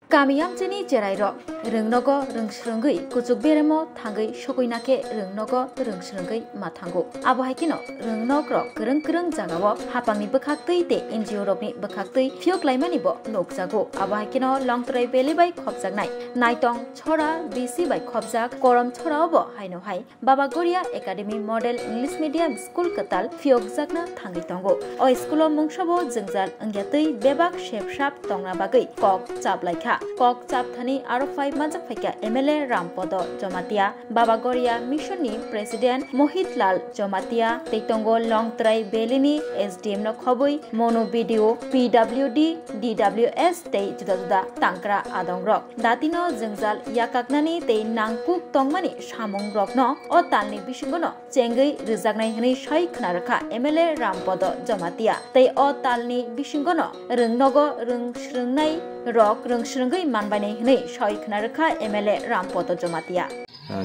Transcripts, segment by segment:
Kamiyamchini Jerairo, Rungnogo, Rungshrungi, Kuchuk Beremo, Tangi, Shokuinake, Rungnogo, Rungshrungi, Matango. Abohakino, Rungnogro, Kurung Jagawo, Hapangni Bakakti, the Injiorobni Bakakti, Fiok Laimanibo, Nokzago, Abohakino, Long Tray Belly by Kopzak Night, Naitong, Chora, BC by Kopzak, Koram Choraobo, Haino Hai, Babagoria Academy Model English Medium School Katal, Fiok Zakna, Tangi Tongo, O School of Mungshabo, Zengzal, Angati, Bebak, Shep Shap, Tonga Bagay, Kok, Chap Laika. Kok Chapthani R5 Majak Faika MLA Rampodo Jomatia Babagoria Missioni President Mohit Lal Jomatia Teitongo Long Trai Belini SDM no Khobui Mono Video PWD DWS Tei Juda Tankra Adongrok Datino Zengzal Yakaknani Tei Nangkuk Tongmani Shamong Rokno O Talni Bishingono Chengai Rizagnai Hani Shai Knaraka MLA Rampodo Jomatia Tei O Talni Bishingono Rungnogo Rungshrungnai Rock Rungshrungai Manbani Hne Shoi Knaraka MLA Rampoto Jomatia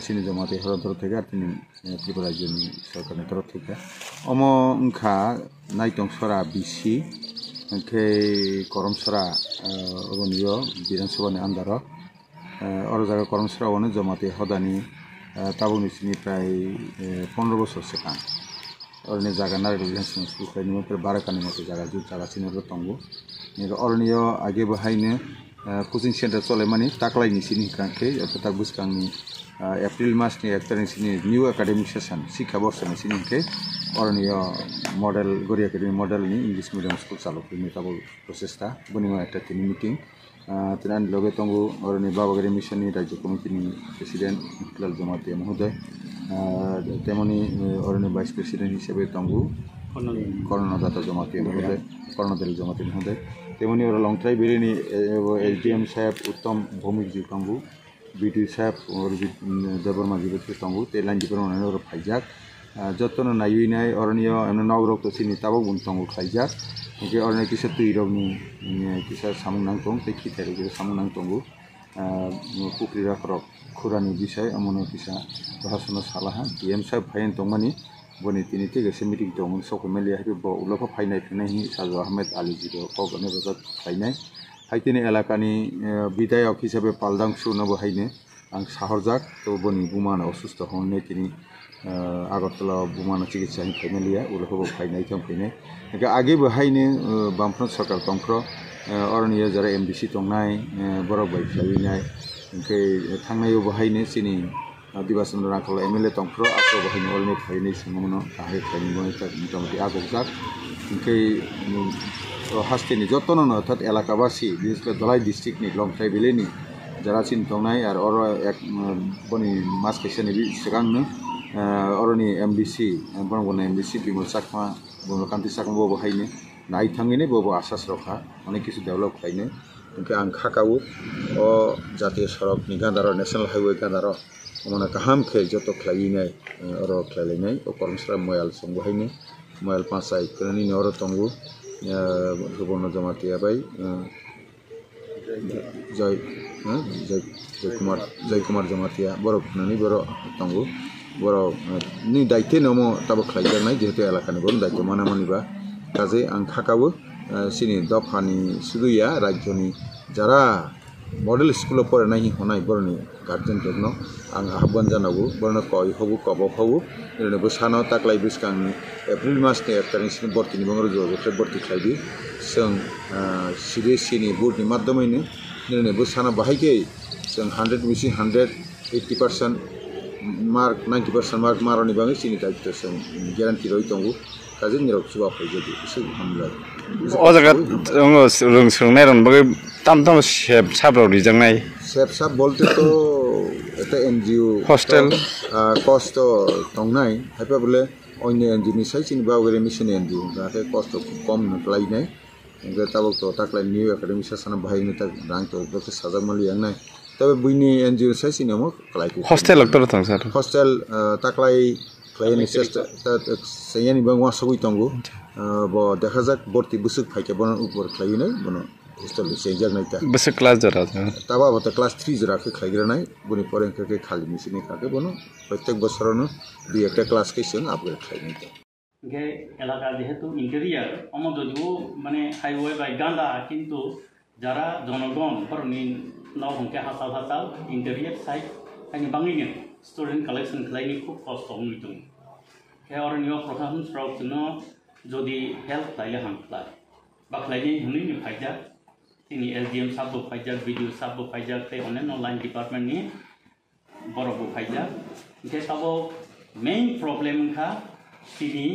Sini Jomatia Horotor Tega Tini Tripura Juni Sokane Trotika Omo Nka Naitong Sora BC Ke Korom Sora Ogonio Biran Sobani Andaro Orozaga Korom Sora One Jomatia Hodani Tabuni Sini Prai 15 বছর সেখান অরণে জায়গা না relation school নিমে বারাকানি মতো জায়গা জু জায়গা চিনর তঙ্গু অরণীয় আগে বাহাইনে coaching centre চলে মানে তাকলাইনি সিনি কাঁকে তাক বুসকাংনি এপ্রিল মাসনি 1 তারিখ সিনি নিউ একাডেমিক সেশন শিক্ষা বর্ষনি সিনিকে অরণীয় মডেল গড়ি একাডেমি মডেলনি ইংলিশ মিডিয়াম স্কুল চালক মেটাবল প্রচেষ্টা বনিমা একটা তিনি মিটিং তিনান লগে তঙ্গু অরণী বাবাগারি মিশননি রাজ্য কমিটিনি প্রেসিডেন্ট মুখলাল জমাতিয়া মহোদয় তেমনি অরণ্য ভাইস প্রেসিডেন্ট হিসেবে তঙ্গু কর্ণদাতা জমাতিয়া মহোদয় কর্ণদাল জমাতিয়া মহোদয় তেমনি ওরা লং ট্রাই বেরিনি SDM সাহেব উত্তম ভৌমিকজি তঙ্গু বিটি সাহেব দেবর্মা জিবি তঙ্গু তে লাইন ডিপার মানে ওরা ফাইজাক যতন নাইনাই অরণীয় এমন নগরক চিনি তাবো বুন তঙ্গু খাইজাক যে অরণ্য কিসে তুই রগনি কিসা সামুং নাংতং তে খিথারি যে সামুং নাংতঙ্গু পুকুরি রাখরক খুরানি বিষয় এমন কিসা পড়াশোনা সালাহা DM সাহেব ফাইন তংমানি বনি তিনি থেকে মিটিং দং সক মেলিয়া হাবি ব উলফা ফাইনাই ফিনাই সাজু আহমেদ আলী জিরো কগনে রজাত ফাইনাই হাইতিনি এলাকানি বিধায়ক হিসাবে পালদাংশু নব হাইনে আং সাহরজাক তো বনি বুমানা অসুস্থ হনে তিনি আগরতলা বুমানা চিকিৎসা ফাইনালিয়া উলফা ফাইনাই থং ফাইনাই আগে বহাইনে বামফ্রন্ট সরকার তংফ্র অরণীয় যারা MDC তংনাই বরক বাই ফ্লাইনাই ओंखे थांनायाव बाहायनो सिनि दिबासन रांखौ MLA तंफ्रो आखौ बाहायनो अलने थायनै सिङावनो गाहाय थायनै मथामथि आगोजाक ओंखे हास्टेनि जतन अर्थात एलाकाबासि बिसेस दलाई डिस्ट्रिक्टनि लंथ्राइ बेलेनि যারা চিন্তনাই আর অর এক বনি মাস কেসেনি সিগাংনো অরনি MDC বনবনা MDC বিমল চাকমা বিমল কান্তি চাকমা বো बाहायनो नाय थाङैनो बो आसास रखा अनेक किछु डेभलप खायनो ओंखे आं खाकावो अ जातीय सड़कनि गादार नेशनल हाईवे गादार माने गाहाम खे जत ख्लायनाय अर ख्लायनाय अ करमसरा मयाल संबहायनो मयाल पासाय कनि नर तंगु सुबर्ण जमातिया बाय जय कुमार जमातिया बरफ ननि बर तंगु बर नि दायित्व नमो ताबो ख्लायनाय जेहेतु एलाकानि बर दायित्व मानामानिबा काजे आं खाकावो सिनि दफानि सुदुया राज्यनि যারা मॉडल स्कूल फरायनाय हनाय बरनि गार्जेन दगनो आं आह्वान जानांगौ बरनो कय हबु कबक हबु ओरैनो बोसानो ताक्लाय बिसकांनि एप्रिल मासनि 1 तारिखसिम बर्तिनि बंगरो जबे बर्ति खायदि जों CBSE नि बोर्डनि माध्यमैनो ओरैनो बोसानो बाहायके जों 100 बिसि 180% मार्क 90% मार्क मारनि बाङै सिनि दायित्व जों ग्यारान्टि रय दंगौ काजे निरक सुबा फैजोदि एसे हमलाय ओ जगह रोंसोंनाय रनबागै ताम सेब साब्राव रिजांनाय सेब साब बोलते तो এটা NGO हॉस्टल कस्ट दंनाय हायबा बोले अन्य NGO नि साइ सिनि बावगरे मिशन NGO जाहाथे कस्ट कम नलायनाय ओंगे ताबक तो ताकलाय निउ एकाडेमिक सेशन बाहायनो ता रां तो बके साजाक मालि यांनाय तबे बुइनि NGO साइ सिनि मो क्लाइक हॉस्टल लगतर थं सर हॉस्टल ताकलाय क्लायनि सेस्टा सेयानि बांवा सबै तंगु ब देखाजाक बर्ति बुसुक फाइके बन उपर क्लायनो बनो हॉस्टल सेजाक नायता बस क्लास जरा ताबा बत क्लास 3 जरा के खाइग्रानाय बुनि परेंखा के खालि मिसिनि खाके बनो प्रत्येक बছरनो बि एकटा क्लास के जों आपग्रेड खाइनाय गे एलाका जेहेतु इंटेरियर अमददिबो माने हाईवे बाय गांदा किंतु jara jonogon porni naw hongke hasal internet site ani bangini student collection khlaini khub kosto muitung ke ornio program srok tuno jodi help laile hamkla baklaini huni ni phaija tini SDM sabbo phaija video sabbo phaija te onen online department ni borobu phaija ke sabo main problem kha tini